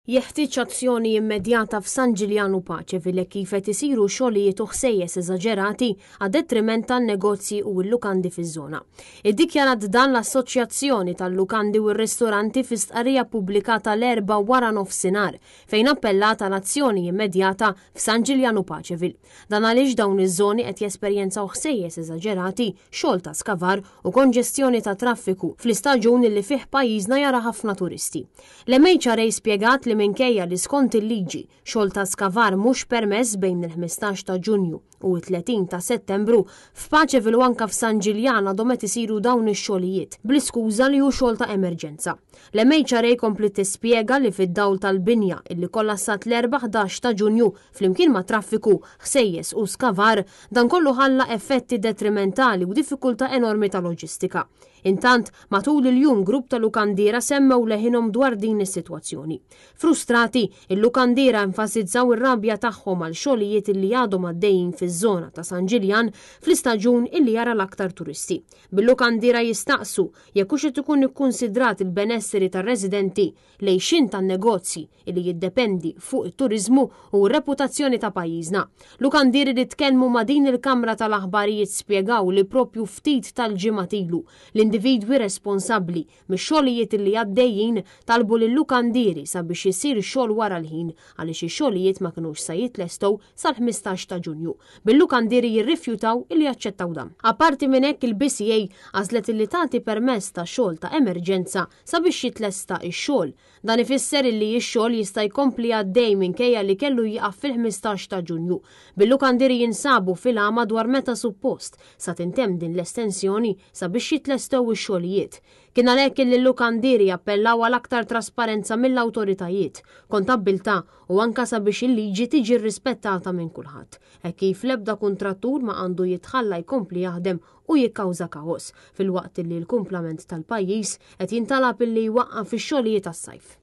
Jeħtieġ azzjoni immedjata f'San Ġiljanu Paċeville kif qed isiru xogħlijiet u ħsejjes eżaġerati għad detriment tan-negozji u l-lukandi fiż-żona. Iddikjarat dan l-Assoċjazzjoni tal-Lukandi u r-Ristoranti fi stqarrija pubblikata l-4 wara nofsinhar fejn appellat għal azzjoni immedjata f'San Ġiljanu Paċeville. Dan għaliex dawn iż-żoni qed jesperjenzaw ħsejjes eżaġerati, xogħol ta' skavar u konġestjoni ta' traffiku fl-istaġun li fih pajjiżna jara ħafna turisti. L-MHRA spjegat li minkejja li skont il-liġi xogħol ta' skavar mhux permess bejn il-15 ta' Ġunju u 30 ta' Settembru f'Paċeville u anke f'San Ġiljan għadhom qed isiru dawn ix-xogħlijiet bl-iskuża li hu xogħol ta' emerġenza. L-MHRA kompli tispjega li fid-dawl tal-binja illi kollassat l-11 ta' Ġunju flimkien ma' traffiku, ħsejjes u skavar dan kollu ħalla effetti detrimentali u diffikultà enormi ta' loġistika. Intant, matul il-jum grupp ta' lukandiera semmew leħinhom dwar din is-sitwazzjoni. Frustrati, il-lukandiera enfasizzaw ir-rabja tagħhom għal xogħlijiet illi għadhom għaddejjin fiż-żona ta' San Ġiljan fl-istaġun illi jara l-aktar turisti. Bil-lukandiera jistaqsu jekk hux qed ikun ikkunsidrat il-benesseri tar-residenti lejxin tan-negozji illi jiddependi fuq it-turiżmu u r-reputazzjoni ta' pajjiżna. Lukandieri li tkellmu ma' din il-Kamra tal-Aħbarijiet spjegaw li propju ftit tal-ġimgħat ilu l-individwi responsabbli mix-xogħlijiet li għaddejjin talbu lill-lukandieri sabiex isir xogħol wara l-ħin għaliex ix-xogħlijiet ma kinux se jitlestgħu sal-15 ta' Ġunju. Bil-lukandieri jirrifjutaw illi jaċċettaw dan. Apparti minn hekk il-BCA għażlet illi tagħti permess ta' xogħol ta' emerġenza sabiex jitlesta x-xogħol. Dan ifisser illi x-xogħol jista' jkompli għaddej minkejja li kellu jieqaf fil-15 ta' Ġunju. Bil-lukandieri jinsabu fil-għama dwar meta suppost sa tintemm din l-estensjoni sabiex jitlestew ix-xogħlijiet. Kien għalhekk li l-lukandieri appellaw għal aktar trasparenza mill-awtoritajiet, kontabbiltà u anke sabiex il-liġi tiġi rrispettata minn kulħadd. Hekk kif l-ebda kuntrattur ma għandu jitħalla jkompli jaħdem u jikkawża kaos fil-waqt li l-kumplament tal-pajjiż qed jintalab illi jwaqqaf ix-xogħlijiet tas-sajf.